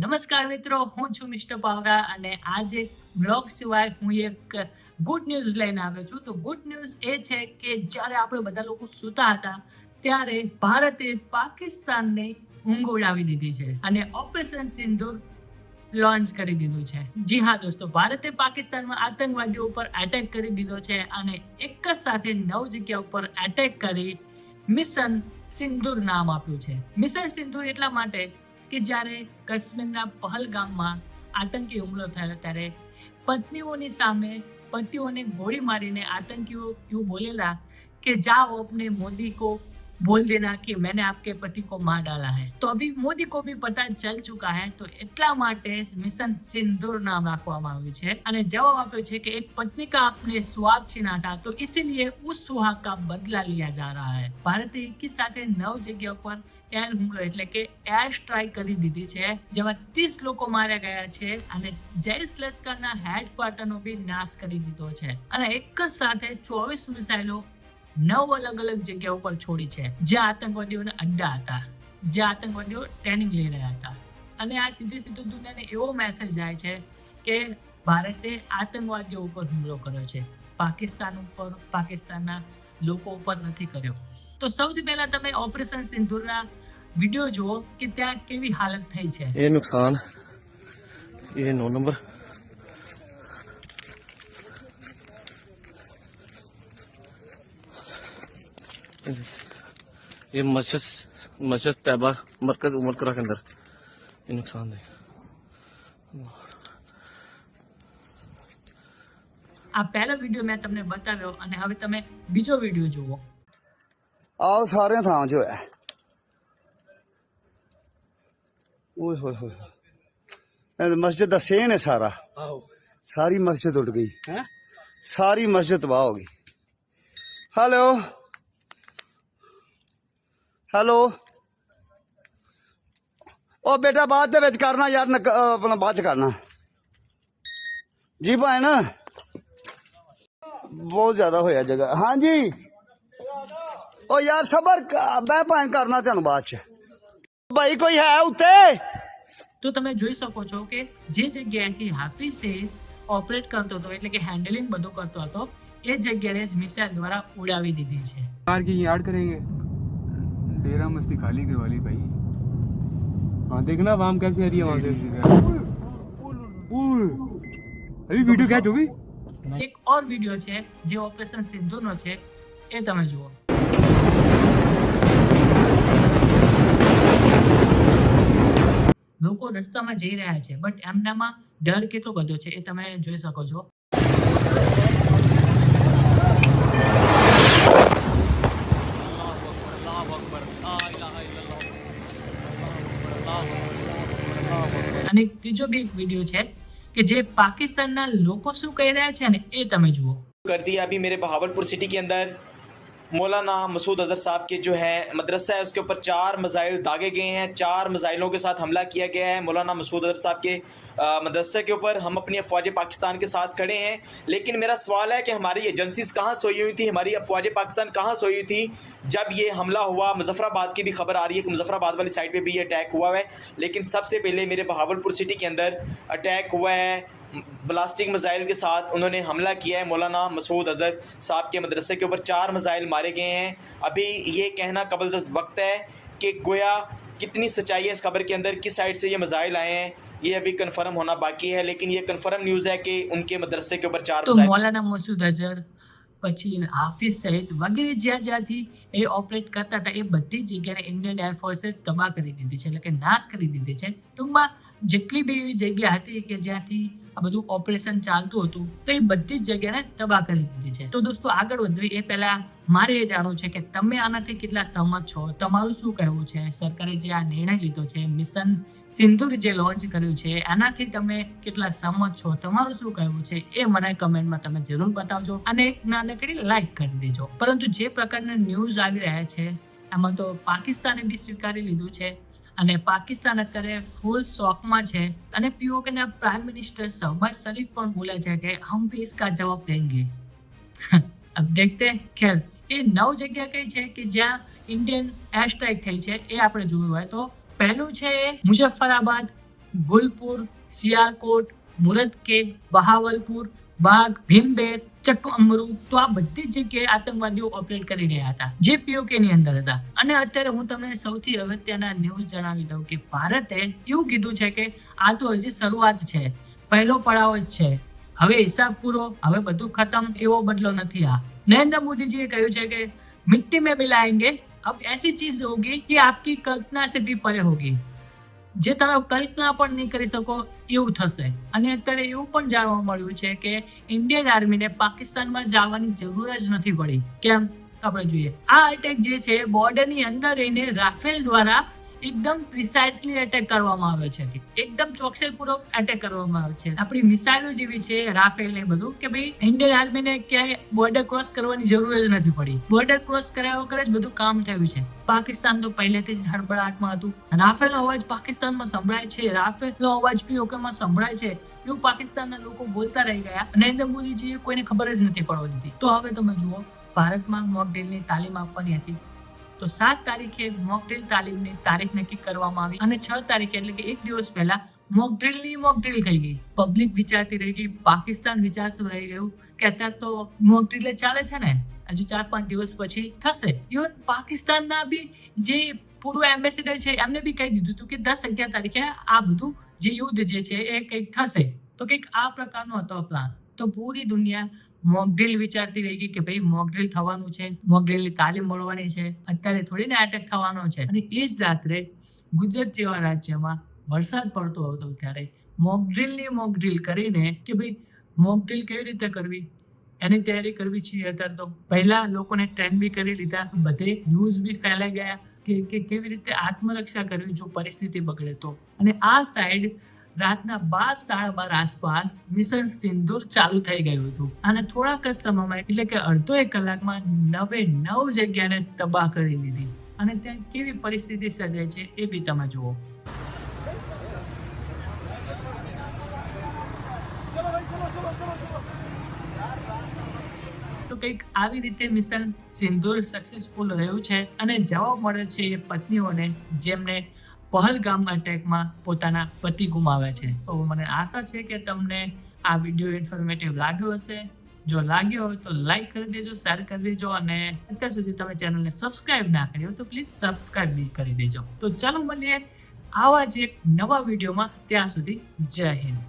નમસ્કાર મિત્રો, હું છું મિસ્ટર પાવરા અને આજે બ્લોગ સિવાય હું એક ગુડ ન્યૂઝ લઈને આવ્યો છું. તો ગુડ ન્યૂઝ એ છે કે જ્યારે આપણે બધા લોકો સૂતા હતા ત્યારે ભારતે પાકિસ્તાનને ઊંઘ ઉડાવી દીધી છે અને ઓપરેશન સિંદૂર લોન્ચ કરી દીધું છે. જી હા દોસ્તો, ભારતે પાકિસ્તાનમાં આતંકવાદીઓ ઉપર એટેક કરી દીધો છે અને એક જ સાથે 9 જગ્યા ઉપર એટેક કરી મિશન સિંદૂર નામ આપ્યું છે. મિશન સિંદૂર એટલા માટે કે જ્યારે કાશ્મીરના પહલગામમાં આતંકી હુમલો થયો ત્યારે પત્નીઓની સામે પતિઓને ગોળી મારીને આતંકીઓ એવું બોલેલા કે જાઓ अपने मोदी को बोल देना कि मैंने आपके पति को मार डाला है. तो अभी मोदी को भी पता चल चुका है. तो એટલા માટે મિશન સિંદूर નામ રાખવામાં આવ્યું છે અને જવાબ આપ્યો છે કે एक पत्नी का आपने सुहाग छीना था तो इसीलिए उस सुहाग का बदला लिया जा रहा है. ભારતે એકી સાથે 9 જગ્યા પર એર હુમલો એટલે કે એર સ્ટ્રાઇક કરી દીધી છે, જેમાં 30 લોકો માર્યા ગયા છે અને જૈશ લશ્કરના હેડક્વાર્ટરનો બી નાશ કરી દીધો છે અને એક જ સાથે 24 મિસાઇલો 9 અલગ અલગ જગ્યા ઉપર છોડી છે જ્યાં આતંકવાદીઓના અડ્ડા હતા, જ્યાં આતંકવાદીઓ ટ્રેનિંગ લઈ રહ્યા હતા. અને આ સીધું દુનિયાને એવો મેસેજ જાય છે કે ભારતે આતંકવાદીઓ ઉપર હુમલો કર્યો છે, પાકિસ્તાન ઉપર, પાકિસ્તાનના લોકો ઉપર નથી કર્યો. તો સૌથી પહેલા તમે ઓપરેશન સિંદૂરના વિડિયો જુઓ કે ત્યાં કેવી હાલત થઈ છે. ये नुकसान, ये 9 नंबर, ये मस्जिद तैयबा मरकज उमरकरा के अंदर ये नुकसान है. આ પહેલો વિડિયો મેં તમને બતાવ્યો અને હવે તમે બીજો વિડિયો જુઓ. ਆਓ ਸਾਰਿਆਂ ਥਾਂ 'ਚ ਹੋਇਆ ਓਏ ਹੋਏ ਹੋਏ ਇਹ ਮਸਜਿਦ ਦਾ ਸੇਨ ਹੈ ਸਾਰਾ आहो ਸਾਰੀ ਮਸਜਿਦ ਉੱਡ ਗਈ हैं ਸਾਰੀ ਮਸਜਿਦ ਤਬਾਹ ਹੋ ਗਈ ਹੈਲੋ ਹੈਲੋ ਉਹ ਬੇਟਾ ਬਾਅਦ ਦੇ ਵਿੱਚ ਕਰਨਾ ਯਾਰ ਆਪਣਾ ਬਾਅਦ 'ਚ ਕਰਨਾ ਜੀ ਭੈਣ ਬਹੁਤ ਜ਼ਿਆਦਾ ਹੋਇਆ ਜਗ੍ਹਾ ਹਾਂਜੀ ਉਹ ਯਾਰ ਸਬਰ ਮੈਂ ਭੈਣ ਕਰਨਾ ਤੁਹਾਨੂੰ ਬਾਅਦ 'ਚ ભાઈ કોઈ હે ઉતે તો તમે જોઈ શકો છો કે જે જગ્યાએથી હાફિઝ સઈદ ઓપરેટ કરતો હતો એટલે કે હેન્ડલિંગ બધું કરતો હતો એ જગ્યાએ જ મિસાઇલ દ્વારા ઉડાવી દીધી છે. कार की यार्ड करेंगे डेरा मस्ती खाली के वाली भाई. हाँ देखना वाम कैसे आ रही है वहां से. अभी वीडियो कैच हो गई. એક ઓર વિડિયો છે જે ઓપરેશન સિંદૂરનો છે, એ તમે જુઓ. લોકો રસ્તામાં જઈ રહ્યા છે બટ એમનામાં ડર કેટલો બધો છે એ તમે જોઈ શકો છો. અને ત્રીજો બી એક વિડીયો છે કે જે પાકિસ્તાનના લોકો શું કહી રહ્યા છે ને એ તમે જુઓ. कर दिया अभी मेरे बहावलपुर सिटी के अंदर मौलाना मसूद अजहर साहब के जो है मदरसा है उसके ऊपर 4 मिसाइल दागे गए हैं. 4 मिसाइलों के साथ हमला किया गया है मौलाना मसूद अजहर साहब के मदरसे के ऊपर. हम अपनी अफवाज पाकिस्तान के साथ खड़े हैं, लेकिन मेरा सवाल है कि हमारी एजेंसीज कहाँ सोई हुई थी, हमारी अफवाज पाकिस्तान कहाँ सोई हुई थी जब ये हमला हुआ. मुजफ्फराबाद की भी खबर आ रही है कि मुजफ्फराबाद वाली साइड पर भी ये अटैक हुआ है, लेकिन सबसे पहले मेरे बहावलपुर सिटी के अंदर अटैक हुआ है ब्लास्टिक मिसाइल के साथ. उन्होंने हमला किया है मौलाना मसूद अजहर साहब के मदरसे के ऊपर. 4 मिसाइल मारे गए हैं. अभी ये कहना कबल वक्त है कि गोया कितनी सच्चाई है इस खबर के अंदर, किस साइड से ये मिसाइल आए हैं, ये अभी कन्फर्म होना बाकी है. लेकिन ये कन्फर्म न्यूज़ है कि उनके मदरसे के ऊपर 4 તો मिसाइल. મૌલાના મસૂદ અઝહર પછી હાફિઝ સઈદ વગેરે જ્યાં જ્યાંથી એ ઓપરેટ કરતા હતા એ બધી જગ્યાને ઇન્ડિયન એરફોર્સે તબાહ કરી દીધી છે, એટલે કે નાશ કરી દીધી છે. ટૂંકમાં જેટલી બી એવી જગ્યા હતી કે જ્યાંથી આ બધું ઓપરેશન ચાલતું હતું તો એ બધી જ જગ્યાને તબાહ કરી દીધી છે. તો દોસ્તો આગળ વધવું એ પહેલા મારે એ જાણવું છે કે તમે આનાથી કેટલા સહમત છો, તમારું શું કહેવું છે. સરકારે જે આ નિર્ણય લીધો છે, મિશન સિંદૂર જે લોન્ચ કર્યું છે, એનાથી તમે કેટલા સહમત છો, તમારું શું કહેવું છે એ મને કમેન્ટમાં તમે જરૂર બતાવજો અને એક નાનકડી લાઈક કરી દેજો. પરંતુ જે પ્રકારના ન્યૂઝ આવી રહ્યા છે એમાં તો પાકિસ્તાને બી સ્વીકારી લીધું છે અને પાકિસ્તાન અત્યારે ફૂલ શોકમાં છે અને પીઓકેના પ્રાઇમ મિનિસ્ટર શહબાઝ શરીફ પણ બોલે છે કે હમ भी इसका जवाब देंगे. अब देखते हैं. ખેર એ 9 જગ્યા કઈ છે કે જ્યાં ઇન્ડિયન એર સ્ટ્રાઇક થઈ છે એ આપણે જોયું હોય તો પહેલું છે મુઝફ્ફરાબાદ, ગુલપુર, સિયાલકોટ, મુરદકેબ, બહાવલપુર, બાગ, ભીમબેર, ચકમરુ, તો આ બધી જ જગ્યાએ આતંકવાદીઓ ઓપરેટ કરી રહ્યા હતા જે પીઓકે ની અંદર હતા. અને અત્યારે હું તમને સૌથી અગત્યના ન્યૂઝ જણાવી દઉં કે ભારતે એવું કીધું છે કે આ તો હજી શરૂઆત છે, પહેલો પડાવ જ છે, હવે હિસાબ પૂરો, હવે બધું ખતમ એવો બદલો નથી આ. નરેન્દ્ર મોદીજીએ કહ્યું છે કે મિટ્ટી में मिलाएंगे, अब ऐसी चीज होगी कि आपकी कल्पना से भी परे होगी, જે તમે કલ્પના પણ નહીં કરી શકો એવું થશે. અને અત્યારે એવું પણ જાણવા મળ્યું છે કે ઇન્ડિયન આર્મીને પાકિસ્તાનમાં જવાની જરૂર જ નથી પડી. કેમ? આપણે જોઈએ આ અટેક જે છે બોર્ડરની અંદર રહીને રાફેલ દ્વારા એકદમ પ્રિસાઇઝલી એટેક કરવામાં આવે છે, એકદમ ચોકસાઈપૂર્વક એટેક કરવામાં આવે છે. આપણી મિસાઇલો જેવી છે રાફેલ ને બધું કે ભાઈ ઇન્ડિયન આર્મીને ક્યાંય બોર્ડર ક્રોસ કરવાની જરૂર જ નથી પડી. બોર્ડર ક્રોસ કર્યા વગર જ બધું કામ થયું છે. પાકિસ્તાન તો પહેલેથી જ હડબડાટમાં હતું. રાફેલનો અવાજ પાકિસ્તાનમાં સંભળાય છે, રાફેલનો અવાજ પીઓકેમાં સંભળાય છે, એવું પાકિસ્તાનના લોકો બોલતા રહી ગયા. નરેન્દ્ર મોદીજીએ કોઈને ખબર જ નથી પડવા દીધી. તો હવે તમે જુઓ, ભારતમાં મોક ડ્રીલની તાલીમ આપવાની હતી તો 7 તારીખે મોક ડ્રીલ તાલીમની તારીખ નક્કી કરવામાં આવી અને 6 તારીખે એટલે કે એક દિવસ પહેલા મોક ડ્રીલ થઈ ગઈ. પબ્લિક વિચારતી રહી ગઈ, પાકિસ્તાન વિચારતું રહી ગયું કે અત્યારે તો મોક ડ્રીલ ચાલે છે ને, હજુ 4-5 દિવસ પછી થશે. ઇવન પાકિસ્તાનના બી જે પૂર્વ એમ્બેસેડર છે એમને બી કહી દીધું હતું કે 10-11 તારીખે આ બધું જે યુદ્ધ જે છે એ કંઈક થશે. તો કંઈક આ પ્રકારનો હતો પ્લાન. તો પૂરી દુનિયા મોક ડ્રીલ વિચારતી રહી ગઈ કે ભાઈ મોક ડ્રીલ થવાનું છે, મોક ડ્રીલની તાલીમ મળવાની છે, અત્યારે થોડીને એટેક થવાનો છે. અને એ જ રાત્રે ગુજરાત જેવા રાજ્યમાં વરસાદ પડતો હતો ત્યારે મોક ડ્રીલ કરીને કે ભાઈ મોક ડ્રીલ કેવી રીતે કરવી એની તૈયારી કરવી છે. અત્યારે તો પહેલા લોકોને ટ્રેન બી કરી લીધા, બધે ન્યૂઝ બી ફેલાઈ ગયા કે કેવી રીતે આત્મરક્ષા કરવી જો પરિસ્થિતિ બગડે તો. અને આ સાઈડ રાતના 12-12:30 આસપાસ મિશન સિંદૂર ચાલુ થઈ ગયું હતું અને થોડાક જ સમયમાં એટલે કે અડધો 1 કલાકમાં 9 જગ્યાને તબાહ કરી દીધી. અને ત્યાં કેવી પરિસ્થિતિ સર્જાય છે એ બી તમે જુઓ. તો કંઈક આવી રીતે મિશન સિંદૂર સક્સેસફુલ રહ્યું છે અને જવાબ મળે છે એ પત્નીઓને જેમને પહલગામ અટેકમાં પોતાના પતિ ગુમાવ્યા છે. તો મને આશા છે કે તમને આ વિડીયો ઇન્ફોર્મેટિવ લાગ્યો હશે. જો લાગ્યો હોય તો લાઈક કરી દેજો, શેર કરી દેજો અને અત્યાર સુધી તમે ચેનલને સબસ્ક્રાઇબ ના કરી હોય તો પ્લીઝ સબસ્ક્રાઇબ બી કરી દેજો. તો ચાલો મળીએ આવા જ એક નવા વિડીયોમાં. ત્યાં સુધી જય હિન્દ.